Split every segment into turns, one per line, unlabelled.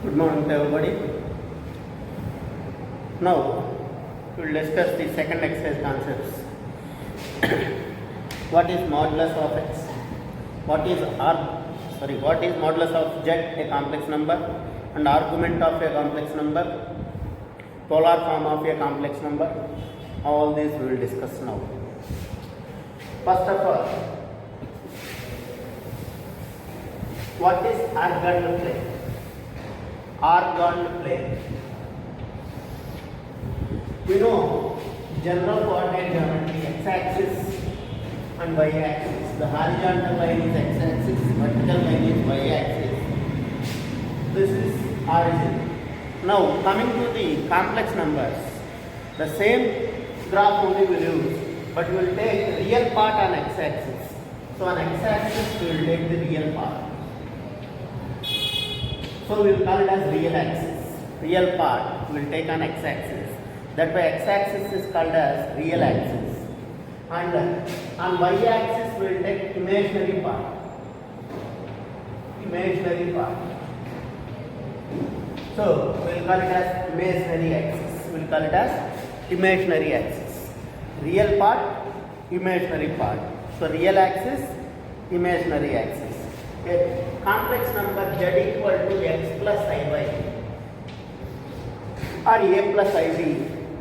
Good morning to everybody. Now we will discuss the second exercise concepts. What is modulus of x? What is modulus of z, a complex number, and argument of a complex number, polar form of a complex number? All these we will discuss now. First of all, what is ordered plane? Ordered plane. We know general coordinate geometry, x-axis and y-axis. The horizontal line is x-axis, vertical line is y-axis. This is origin. Now coming to the complex numbers, the same graph only we will use, but we will take real part on x-axis. So on x-axis we will take the real part. So we will call it as real axis. Real part we will take on x-axis. That way x-axis is called as real axis. And on y-axis we will take imaginary part. Imaginary part. So we will call it as imaginary axis. We will call it as imaginary axis. Real part, imaginary part. So real axis, imaginary axis. A complex number z equal to x plus iy or a plus ib.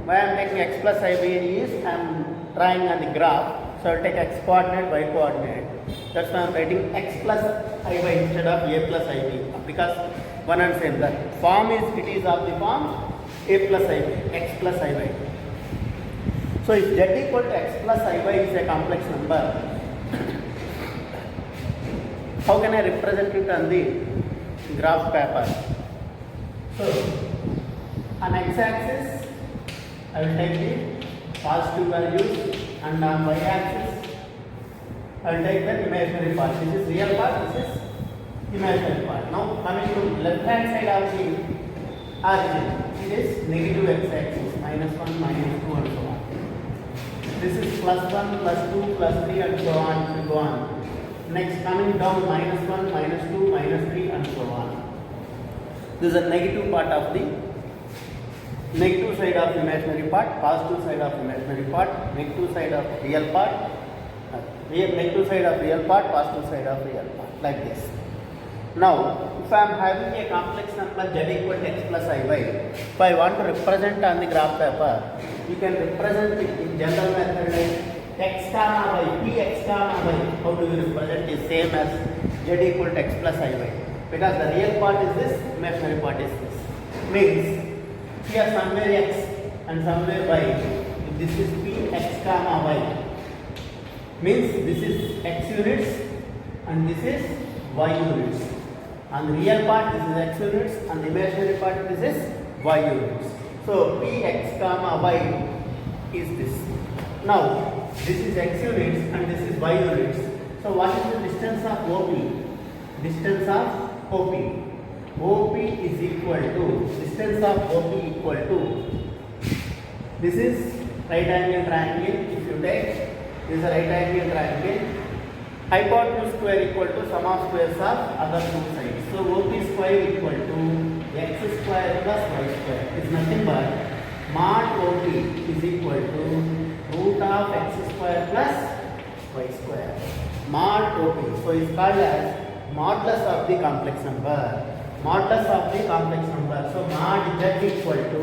Why I am taking x plus ib is I am drawing on the graph. So I will take x coordinate, y coordinate. That's why I am writing x plus ib instead of a plus ib, because one and same. The form is, it is of the form a plus ib, x plus ib. So if z equal to x plus iy is a complex number, how can I represent it on the graph paper? So on x-axis I will take the positive values, and on y-axis I will take the imaginary part. This is real part, this is imaginary part. Now coming to left hand side of the origin, it is negative x-axis, -1, -2 and so on. This is +1, +2, +3 and so on to go on. Next coming down -1, -2, -3 and so on. This is a negative part of the negative side of imaginary part, positive side of imaginary part, negative side of real part, negative side of real part, positive side of real part, like this. Now if I am having a complex number z equal to x plus iy, if I want to represent on the graph paper, you can represent it in general method like x comma y, p x comma y. How do you represent? Is same as z equal to x plus iy, because the real part is this, imaginary part is this. Means here somewhere x and somewhere y. If this is p x comma y, means this is x units and this is y units. On the real part this is x units, and the imaginary part this is y units. So p x comma y is this. Now this is x units and this is y units. So what is the distance of OP? Distance of OP. OP is equal to, distance of OP equal to, this is right angle triangle. If you take this is a right angle triangle, hypotenuse square equal to sum of squares of other two sides. So OP square equal to x square plus y square is nothing but mod OP is equal to root of x square plus y square. Mod OP. So it's called as modulus of the complex number. Modulus of the complex number. So mod z equal to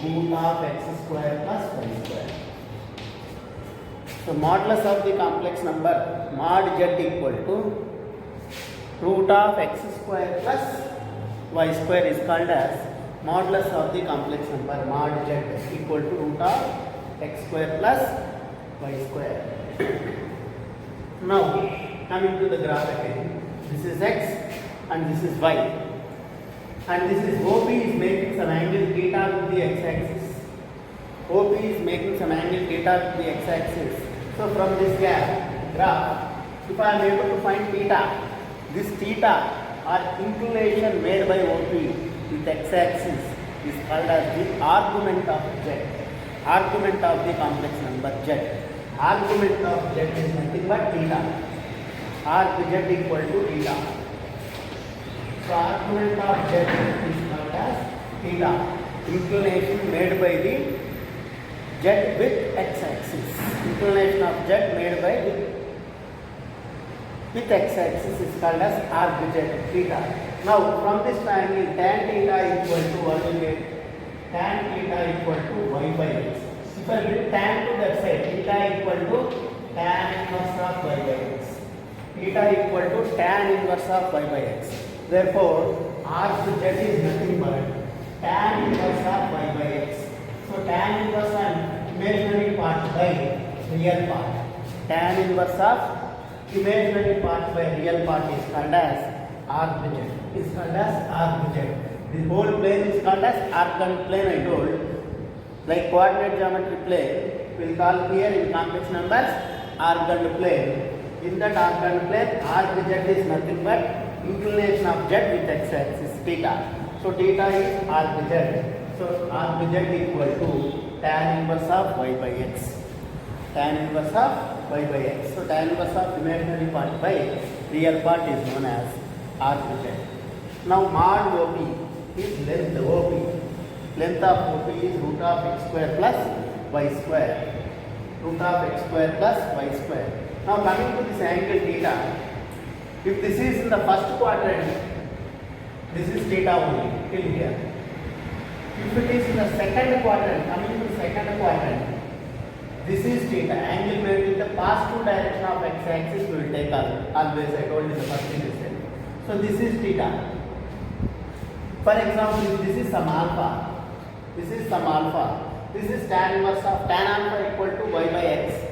root of x square plus y square. So modulus of the complex number, mod z equal to root of x square plus y square is called as modulus of the complex number. Mod z equal to root of x square plus y square. Now coming to the graph again, this is x and this is y, and this is OP is making some angle theta with the x-axis. OP is making some angle theta with the x-axis. So from this graph, if I am able to find theta, this theta or inclination made by OP with x-axis is called as the argument of z. Argument of the complex number z. Argument of z is nothing but theta. Arg z equal to theta. So argument of z is called as theta. Inclination made by the z with x-axis. Inclination of z made by with x-axis is called as arc z theta. Now from this triangle tan theta equal to what will get? Tan theta equal to y by x. If I bring tan to that side, theta equal to tan inverse of y by x. Theta equal to tan inverse of y by x. Therefore, arc z is nothing but tan inverse of y by x. So tan inverse of imaginary part by real part. Tan inverse of imaginary part by real part is called as arc z. Is called as arc z. The whole plane is called as arcant plane. I told, like coordinate geometry plane, we will call here in complex numbers arcant plane. In that arcant plane, arc z is nothing but inclination of z with x-axis theta. So theta is arc z. So arc z equal to tan inverse of y by x. Tan inverse of y by x. So tan inverse of imaginary part by real part is known as arc z. Now mod OP is length OP. Length of OP is root of x square plus y square. Root of x square plus y square. Now coming to this angle theta, if this is in the first quadrant, this is theta only till here. If it is in the second quadrant, coming to the second quadrant, this is theta. Angle made with the positive direction of x-axis we will take always. I told you the first lesson. So this is theta. For example, if this is some alpha, this is some alpha. This is tan inverse of tan alpha equal to y by x.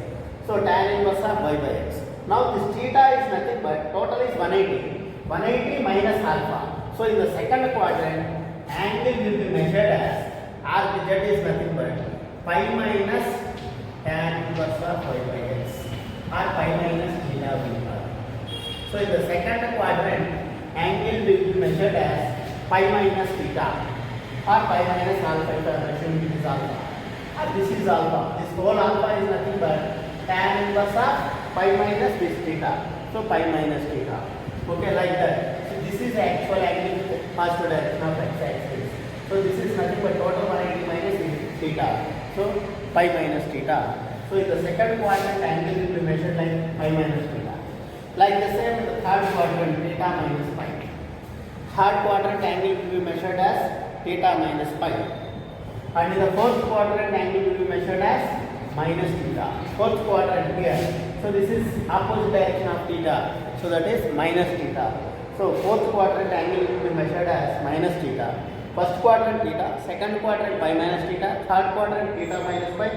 So tan inverse of y by x. Now this theta is nothing but total is 180. 180 minus alpha. So in the second quadrant, angle will be measured as arc z is nothing but pi minus tan inverse of y by x or pi minus theta will be. So in the second quadrant, angle will be measured as pi minus theta or pi minus alpha if I am assuming it is alpha. Or this is alpha. This whole alpha is nothing but tan inverse of pi minus this theta. So pi minus theta. Okay, like that. So this is the actual angle with positive direction of x-axis. So this is nothing but total 180 minus theta. So pi minus theta. So in the second quadrant, angle will be measured like pi minus theta. Like the same in the third quadrant, theta minus pi. Third quadrant angle will be measured as theta minus pi. And in the fourth quadrant, angle will be measured as minus theta. Fourth quadrant here. So this is opposite direction of theta. So that is minus theta. So fourth quadrant angle will be measured as minus theta. First quadrant theta, second quadrant pi minus theta, third quadrant theta minus pi,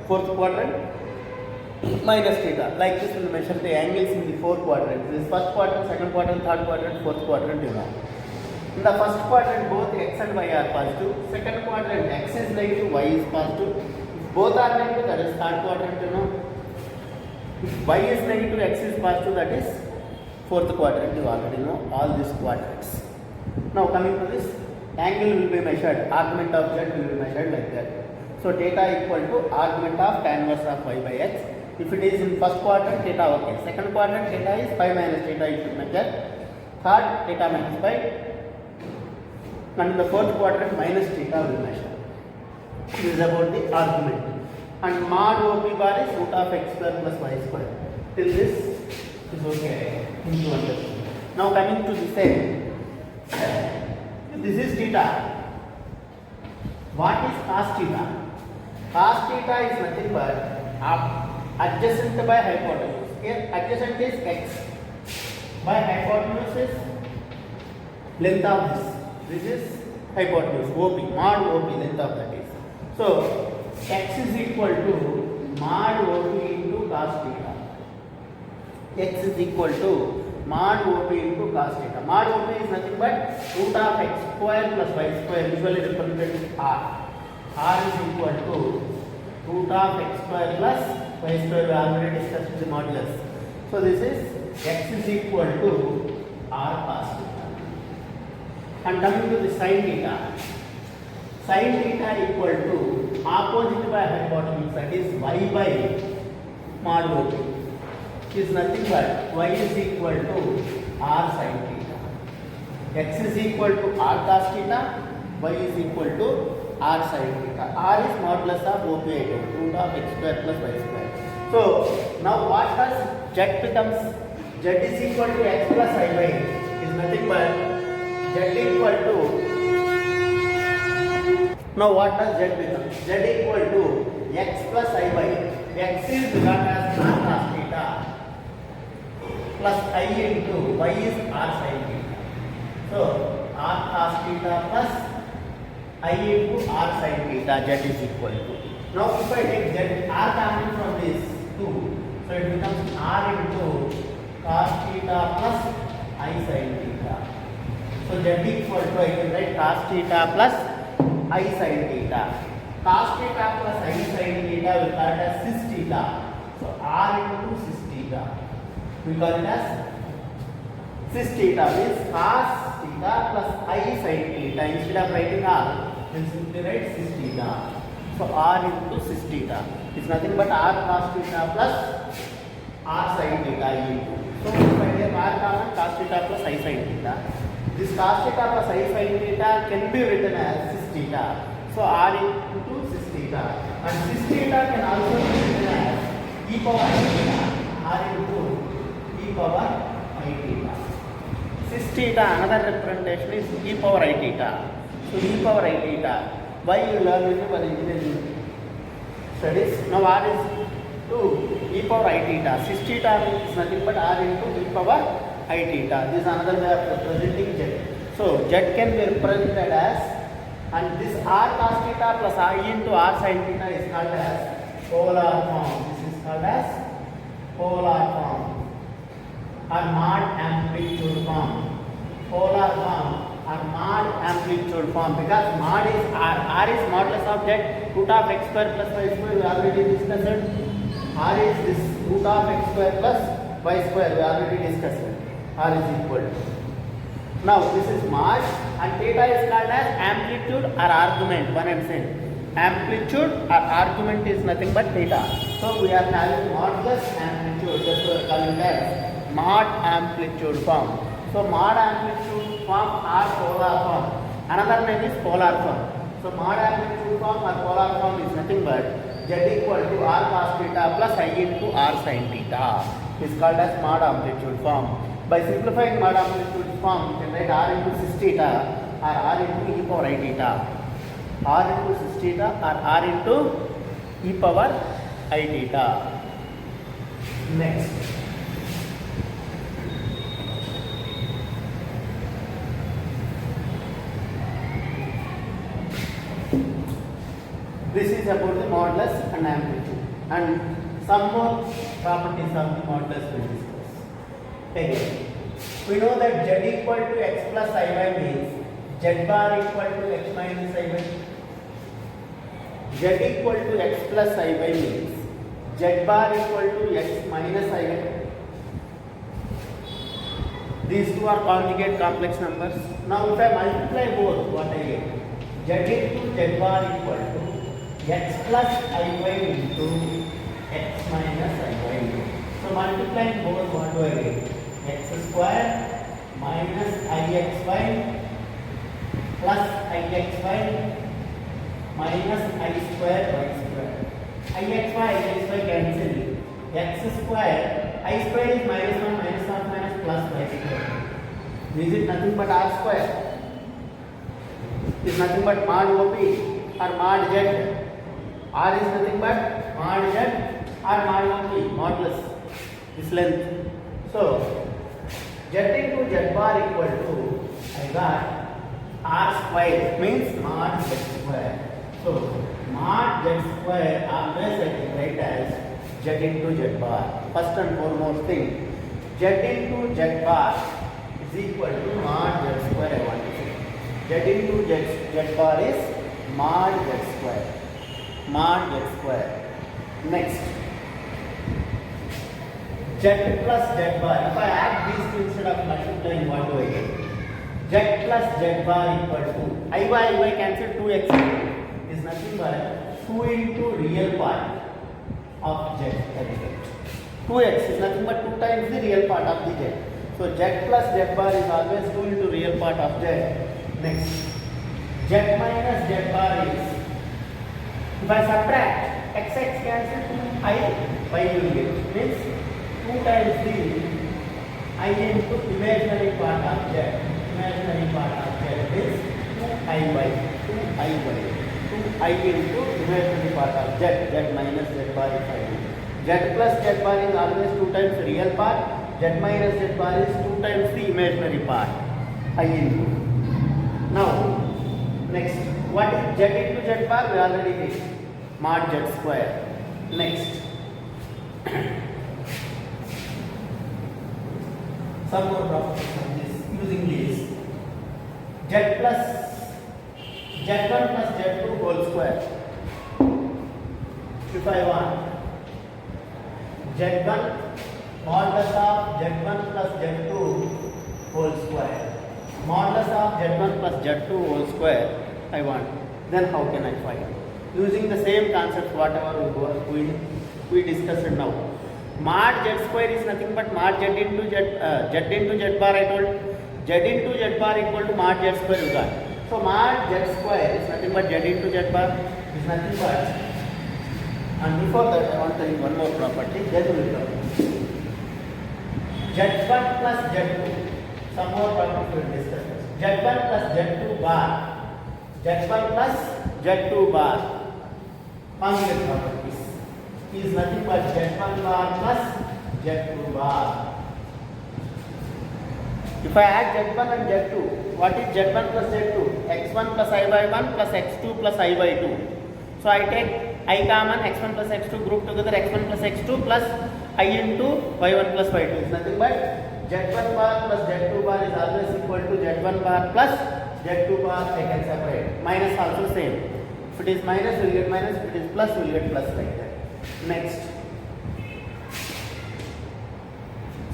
fourth quadrant minus theta. Like this we will measure the angles in the four quadrants. This is first quadrant, second quadrant, third quadrant, fourth quadrant, you know. In the first quadrant, both x and y are positive. Second quadrant, x is negative, y is positive. If both are negative, that is third quadrant, you know. If y is negative, x is positive, that is fourth quadrant. You already know all these quadrants. Now coming to this, angle will be measured. Argument of z will be measured like that. So theta equal to argument of tan inverse of y by x. If it is in first quadrant, theta okay. Second quadrant, theta is pi minus theta you should measure. Third, theta minus pi. And in the fourth quadrant, minus theta will measure. This is about the argument. And mod OP bar is root of x square plus y square. Till this is okay. You understand. Now coming to the same. This is theta. What is cos theta? Cos theta is nothing but adjacent by hypotenuse. Here adjacent is x. By hypotenuse is length of this. This is hypotenuse OP, mod OP, length of that is. So x is equal to mod OP into cos theta. X is equal to mod OP into cos theta. Mod OP is nothing but root of x square plus y square, usually represented with r. R is equal to root of x square plus y square. We already discussed the modulus. So this is x is equal to r cos theta. And coming to the sin theta. Sin theta equal to opposite by hypotenuse, that is y by mod OP. Is nothing but y is equal to r sin theta. X is equal to r cos theta, y is equal to r sin theta. R is modulus of both ways, root of x square plus y square. So now what does z becomes? Z is equal to x plus iy is nothing but z equal to, now what does z become? Z equal to x plus iy. X is got as r cos theta plus I into y is r sin theta. So r cos theta plus I into r sin theta, z is equal to. Now if I take z, r coming from this 2, so it becomes r into cos theta plus I sin theta. So z equal to, I can write cos theta plus I sin theta. Cos theta plus I sin theta will call it as cis theta. So r into cis theta. We call it as cis theta, means cos theta plus I sin theta. Instead of writing r, we'll simply write cis theta. So r into cis theta is nothing but r cos theta plus r sin theta into. So if I take r common, cos theta plus I sin theta. This cos theta plus I sin theta can be written as cis theta. So r into cis theta, and cis theta can also be written as e power I theta. R into e power I theta. Cis theta, another representation is e power I theta. So e power I theta. Why you learn in your engineering studies? Now r is to e power I theta. Cis theta is nothing but r into e power I theta. This is another way of representing z. So z can be represented as, and this r cos theta plus I into r sin theta is called as polar form. This is called as polar form or mod amplitude form. Polar form or mod amplitude form, because mod is r is modulus of z, root of x square plus y square, we already discussed. R is this root of x square plus y square, we already discussed. R is equal to. Now this is mod, and theta is called as amplitude or argument. One I'm saying, amplitude or argument is nothing but theta. So we are having modulus amplitude, that's what we are calling as mod amplitude form. So mod amplitude form or polar form. Another name is polar form. So mod amplitude form or polar form is nothing but z equal to r cos theta plus I into r sin theta. Is called as mod amplitude form. By simplifying mod amplitude form, you can write r into cis theta or r into e power I theta. R into cis theta or r into e power I theta. Next. This is about the modulus and amplitude, and some more properties of the modulus we will discuss. Again, we know that z equal to x plus iy means z bar equal to x minus iy. Z equal to x plus iy means z bar equal to x minus iy. These two are conjugate complex numbers. Now if I multiply both, what I get? Z into z bar equal to x plus iy into x minus iy. So multiplying both, what do I get? X square minus ixy plus ixy minus I square y square. Ixy cancel. X square, I square is minus 1 minus plus y square. Is it nothing but r square? Is nothing but mod OP or mod z. R is nothing but mod z or mod OP, modulus, this length. So z into z bar equal to, I got r square means mod z square. So mod z square always I can write as z into z bar. First and foremost thing, z into z bar is equal to mod z square. I want to say z into z bar is mod z square. Mod z square. Next, z plus z bar. If I add these two instead of multiplying, what do I get? Z plus z bar equal to iy cancel 2x is nothing but 2 into real part of z. 2x is nothing but 2 times the real part of the z. So So z plus z bar is always 2 into real part of z. Next, z minus z bar is, if I subtract x cancel 2I y will get, means 2 times the I into imaginary part of z. Imaginary part of z is 2I into imaginary part of z. Z minus z bar is I. Z plus z bar is always 2 times the real part. Z minus z bar is 2 times the imaginary part. I into. Now, next, what is z into z bar? We already did. Mod z square. Next, some more properties of this using this. Z plus z1 plus z2 whole square. If I want z1 modulus of z1 plus z2 whole square, modulus of z1 plus z2 whole square I want, then how can I find? Using the same concept whatever we discussed now. Mod z square is nothing but mod z into z into z bar. I told z into z bar equal to mod z square you got. So mod z square is nothing but z into z bar is nothing but, and before that I want to tell you one more property, then we will come. z1 plus z2, some more properties we will discuss. z1 plus z2 bar, z1 plus z2 bar, conjugate properties is nothing but z1 bar plus z2 bar. If I add z1 and z2, what is z1 plus z2? x1 plus I by 1 plus x2 plus I by 2. So I take I common, x1 plus x2 group together, x1 plus x2 plus I into y1 plus y2 is nothing but z1 bar plus z2 bar is always equal to z1 bar plus z2 bar. I can separate. Minus also same. If it is minus, we will get minus. If it is plus, we will get plus like that. Next.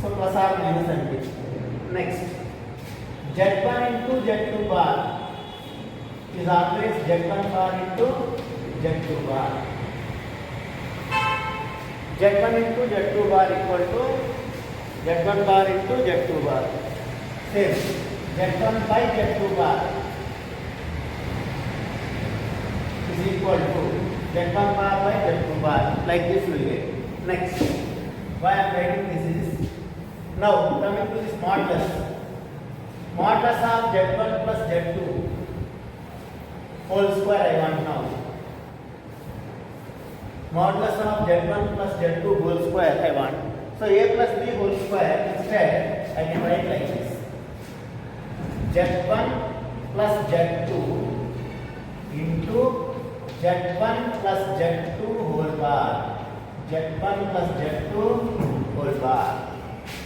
So plus or minus and this. Next. z1 into z2 bar is always z1 bar into z2 bar. z1 into z2 bar equal to z1 bar into z2 bar. Same. z1 by z2 bar is equal to z1 bar by z2 bar. Like this we will get. Next, why I am writing this is, now coming to this modulus. Modulus of z1 plus z2 whole square I want now. Modulus of z1 plus z2 whole square I want. So a plus b whole square, instead I can write like this. z1 plus z2 into z1 plus z2 whole bar. z1 plus z2 whole bar.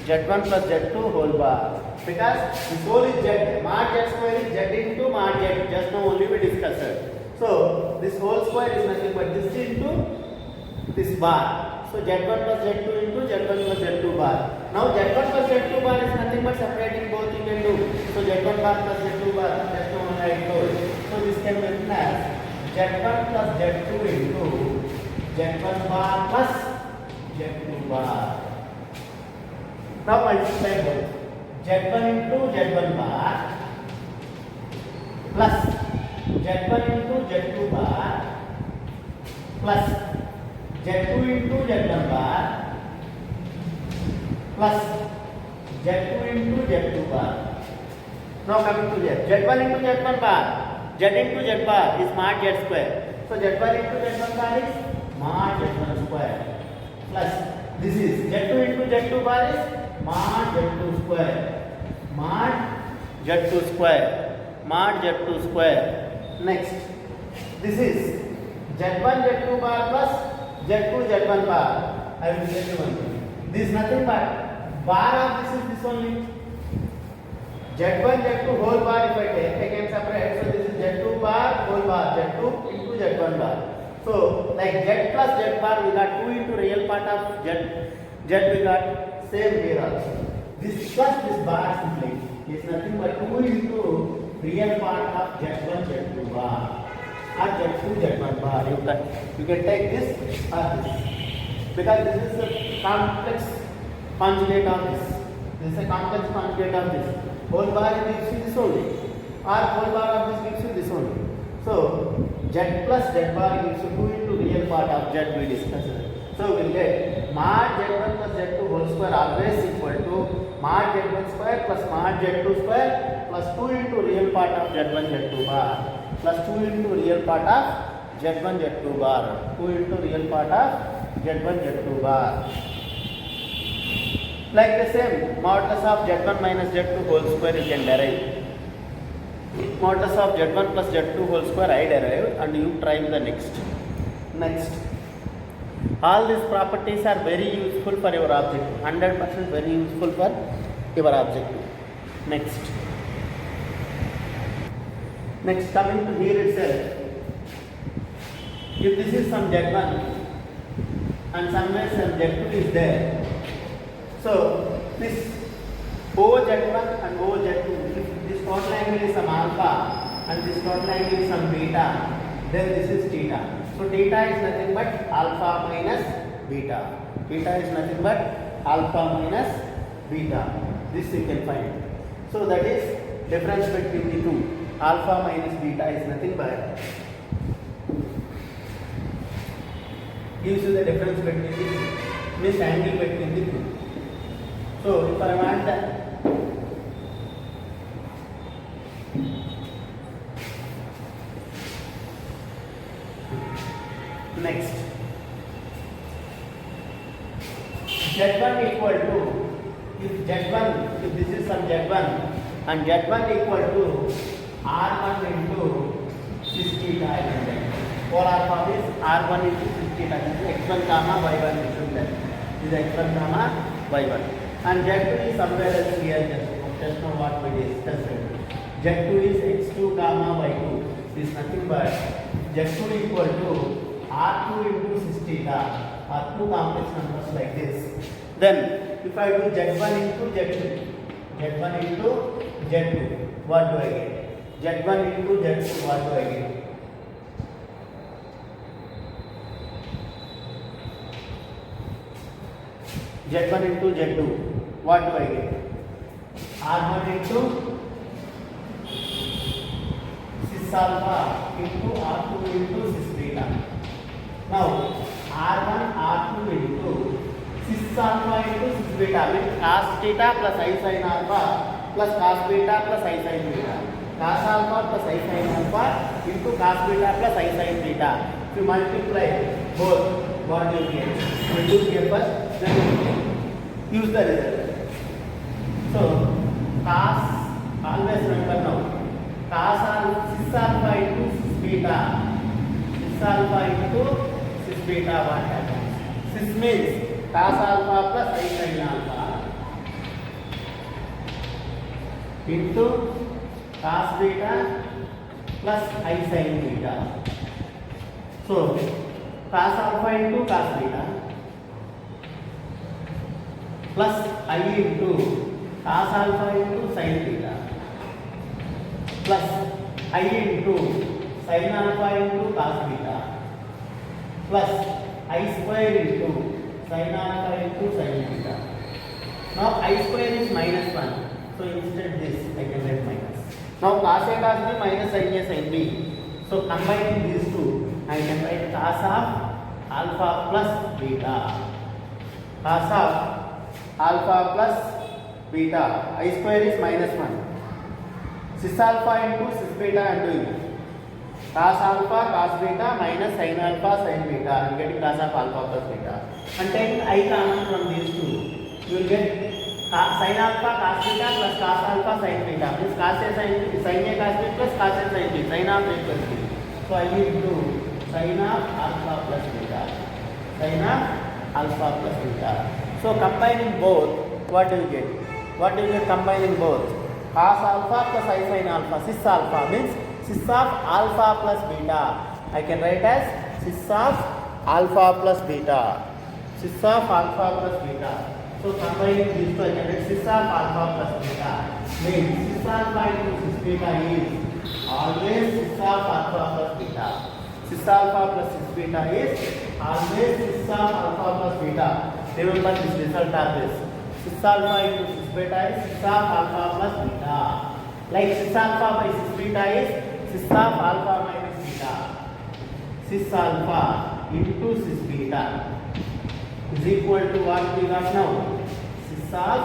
z1 plus z2 whole bar. Because this whole is z. Mod z square is z into mod z. Just now only we discussed. So this whole square is nothing but this into this bar. So z1 plus z2 into z1 plus z2 bar. Now z1 plus z2 bar is nothing but separating both you can do. So z1 bar plus z2 bar, just now I told. So this can be written as z1 plus z2 into z1 bar plus z2 bar. Now multiply both. z1 into z1 bar plus z1 into z2 bar plus z2 into z1 bar plus z2 into z2 bar. Now coming to z. z1 into z1 bar, z into z bar is mod z square. So z1 into z1 bar is mod z1 square plus this is z2 into z2 bar is mod z2 square. Mod z2 square. Mod z2 square. Next, this is z1 z2 bar plus z2 z1 bar. I will tell you one thing. This is nothing but bar of this is this only. z1 z2 whole bar if I take, I can separate. So this is z2 bar whole bar, z2 into z1 bar. So like z plus z bar we got 2 into real part of z we got same here also. This plus this bar simply is nothing but 2 into real part of z1 z2 bar or z2 z1 bar. You can take this or this because this is a complex conjugate of this. This is a complex conjugate of this. Whole bar gives you this only. Or whole bar of this gives you this only. So z plus z bar gives you 2 into real part of z we discussed. So we will get mod z1 plus z2 whole square always equal to mod z1 square plus mod z2 square plus 2 into real part of z1 z2 bar plus 2 into real part of z1 z2 bar 2 into real part of z1 z2 bar. Like the same modulus of z1 minus z2 whole square you can derive. Modulus of z1 plus z2 whole square I derive and you try the next. All these properties are very useful for your objective. 100% very useful for your objective. Next coming to here itself. If this is some z1 and somewhere some z2 is there. So this OZ1 and OZ2, if this total angle is some alpha and this total angle is some beta, then this is theta. So theta is nothing but alpha minus beta. Theta is nothing but alpha minus beta. This you can find. So that is difference between the two. Alpha minus beta is nothing but gives you the difference between the this angle between the two. So if I want that next z1 equal to if this is some z1 and z1 equal to r1 into 60 theta. Polar form is r1 into 60 theta. This is x1 comma y1 should be. This is x1 comma y1. And z2 is somewhere else here. Just know what we discussed. z2 is x2 comma y2. This is nothing but z2 equal to r2 into 60 theta. R2 complex numbers like this. Then if I do z1 into z2, z1 into z2, what do I get? z1 into z2, what do I get? z1 into z2, what do I get? r1 into cis alpha into r2 into cis beta. Now r1 r2 into cis alpha into cis beta means cos theta plus I sin alpha plus cos beta plus I sin beta. Cos alpha plus I sin alpha into cos beta plus I sin beta. If you multiply both, what do you get? We do here first, then we use the result. So cos, always remember now, cos cis alpha into cis beta. Cis alpha into cis beta, what happens? Cis means cos alpha plus I sin alpha into cos beta plus I sin beta. So cos alpha into cos beta plus I into cos alpha into sin beta plus I into sin alpha into cos beta plus I square into sin alpha into sin beta. Now I square is minus 1. So instead this I can write minus. Now cos A cos B minus sin A sin B. So combining these two I can write cos of alpha plus beta. Cos of alpha plus beta. I square is minus 1. Cis alpha into cis beta I am doing. Cos alpha cos beta minus sin alpha sin beta. I am getting cos of alpha plus beta. And taking I common from these two, you will get sin alpha cos beta plus cos alpha sin beta. Means cos A sin A cos B plus cos A sin B. Sin of A plus B. So I will do sin of alpha plus beta. Sin of alpha plus beta. So combining both, what do you get? What do you get combining both? Cos alpha plus I sin alpha. Cis alpha means cis of alpha plus beta. I can write as cis of alpha plus beta. Cis of alpha plus beta. So combining these two, I can write cis of alpha plus beta. Means cis alpha into cis beta is always cis of alpha plus beta. Cis alpha plus cis beta is always cis of alpha plus beta. Remember this result of this. cis alpha into cis beta is cis of alpha plus beta. Like cis alpha by cis beta is cis of alpha minus beta. Cis alpha into cis beta is equal to what we got now? Cis of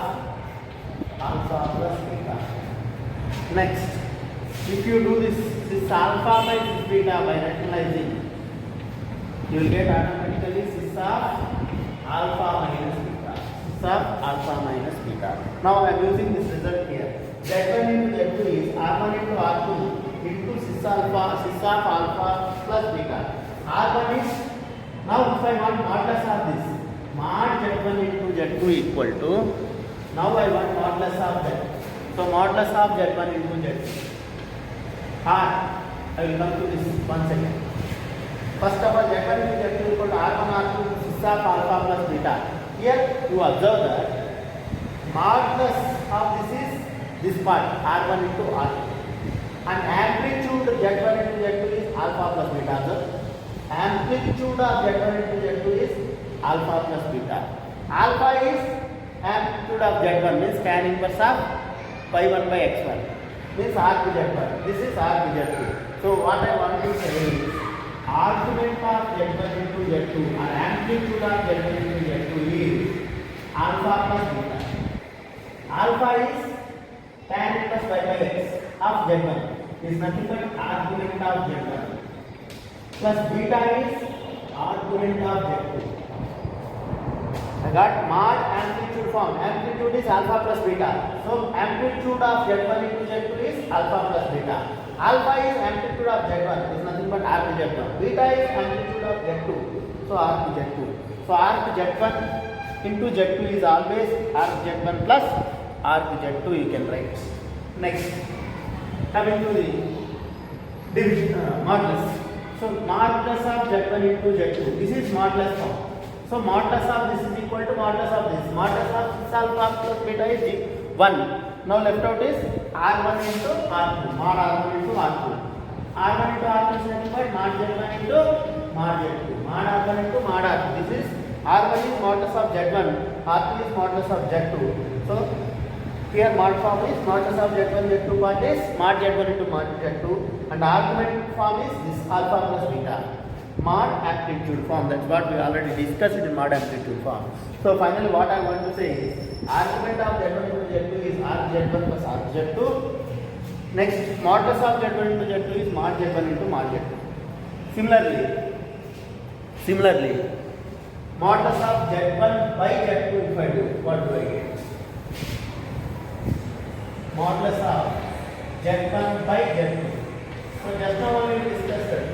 alpha plus beta. Next, if you do this cis alpha by cis beta by rationalizing, you will get automatically cis of alpha minus beta. Cis of alpha minus beta. Now I am using this result here. Z1 into Z2 is R1 into R2 into cis of alpha plus beta. R1 is, now if I want modulus of this, mod Z1 into Z2 equal to, now I want modulus of that. So modulus of Z1 into Z2. I will come to this once again. First of all, Z1 into Z2 equal to R1 R2 cis of alpha plus beta. Here you observe that modulus of this is this part R1 into R2. And amplitude Z1 into Z2 is alpha plus beta. So amplitude of Z1 into Z2 is alpha plus beta. Alpha is amplitude of Z1 means tan inverse of pi 1 by x1 means R to Z1. This is R to Z2. So what I want to say is argument of Z1 into Z2 or amplitude of Z1 into Z2 is alpha plus beta. Alpha is tan inverse pi by x of Z1 is nothing but argument of Z1 plus beta is argument of Z2. I got mod amplitude form. Amplitude is alpha plus beta. So amplitude of Z1 into Z2 is alpha plus beta. Alpha is amplitude of Z1 is nothing but R to Z1. Beta is amplitude of Z2. So R to Z2. So R to Z1 into Z2 is always R to Z1 plus R to Z2 you can write. Next, coming to the division modulus. So modulus of Z1 into Z2. This is modulus form. So modulus of this is equal to modulus of this. Modulus of cis alpha plus beta is 1. Now left out is R1 into R2. Mod R1 into R2. R1 into R2 is nothing but mod Z1 into mod Z2. Mod R1 into mod R2. This is R1 is modulus of Z1. R2 is modulus of Z2. So here mod form is modulus of Z1 Z2 part is mod Z1 into mod Z2. And argument form is this alpha plus beta. Mod amplitude form, that's what we already discussed in mod amplitude form. So finally what I want to say is argument of Z1 into Z2 is RZ1 plus RZ2. Next, modulus of Z1 into Z2 is mod Z1 into mod Z2. Similarly modulus of Z1 by Z2 if I do, what do I get? Modulus of Z1 by Z2. So just now only we discussed that.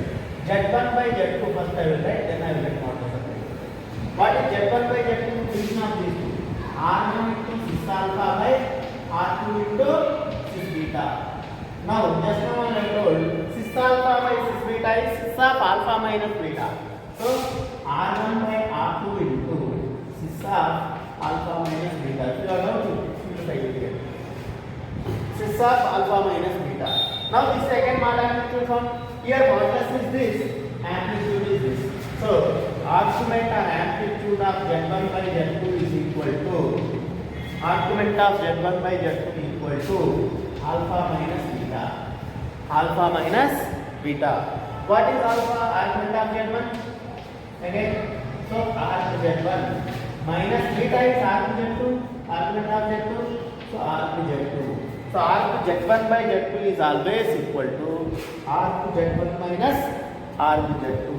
Z1 by Z2 first I will write, then I will get modulus of Z2. What is Z1 by Z2? Division of these two. R1 into cis alpha by R2 into cis beta. Now just now I told cis alpha by cis beta is cis of alpha minus beta. So R1 by R2 into cis of alpha minus beta. If you are now to simplify it here. Cis of alpha minus beta. Now this second mod amplitude form. Here modulus is this, amplitude is this. So argument or amplitude of Z1 by Z2 is equal to argument of Z1 by Z2 equal to alpha minus beta. Alpha minus beta. What is alpha? Argument of Z1. Again, so R to Z1 minus beta is R to Z2. Argument of Z2. So R to Z2. So R to Z1 by Z2 is always equal to R to Z1 minus R to Z2.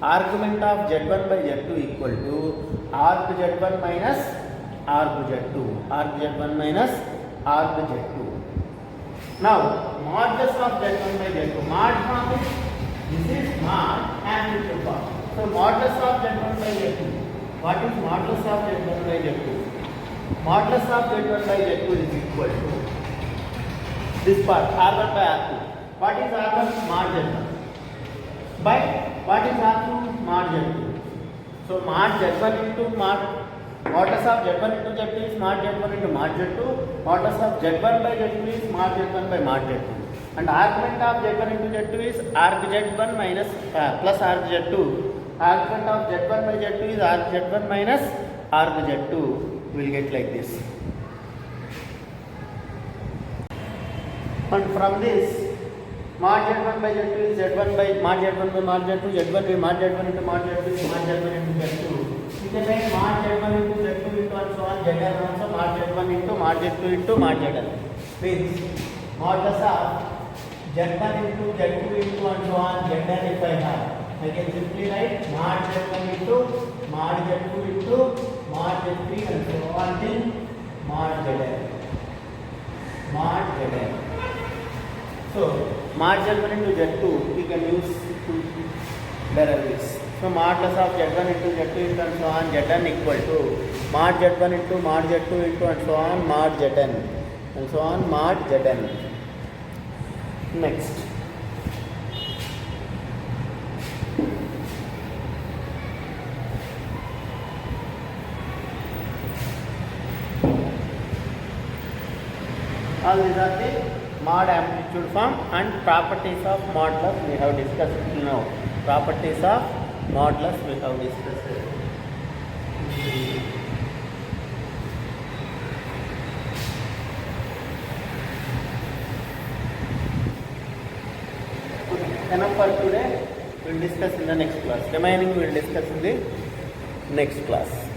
Argument of Z1 by Z2 equal to R to Z1 minus R to Z2. R to Z1 minus R to Z2. Now modulus of Z1 by Z2. Mod form is, this is mod amplitude form. So modulus of Z1 by Z2. What is modulus of Z1 by Z2? Modulus of Z1 by Z2 is equal to this part R1 by R2. What is R1? Mod Z1 by what is R2? Mod Z2. So mod Z1 into mod modulus of Z1 into Z2 is mod Z1 into mod Z2. Modulus of Z1 by Z2 is mod Z1 by mod Z2. And argument of Z1 into Z2 is arg Z1 minus plus arg Z2. Argument of Z1 by Z2 is arg Z1 minus arg Z2 will get like this. And from this, mod Z1 by Z2 is Z1 by mod Z1 by mod Z2, Z1 by mod Z1 into mod Z2 is mod Z1 into Z2. You can write mod Z1 into Z2 into and so on, Zn also mod Z1 into mod Z2 into mod Zn. Means modulus of Z1 into Z2 into and so on, Zn if I have. I can simply write mod Z1 into mod Z2 into mod Z3 and so on till mod Zn. Mod Zn. So, mod Z1 into Z2 we can use to derive this. So, modulus of Z1 into Z2 into and so on Zn equal to mod Z1 into mod Z2 into and so on mod Zn and so on mod Zn. Next. All these are the mod amplitude form and properties of modulus we have discussed till now. Properties of modulus we have discussed. Enough for today. We will discuss in the next class. Remaining we will discuss in the next class.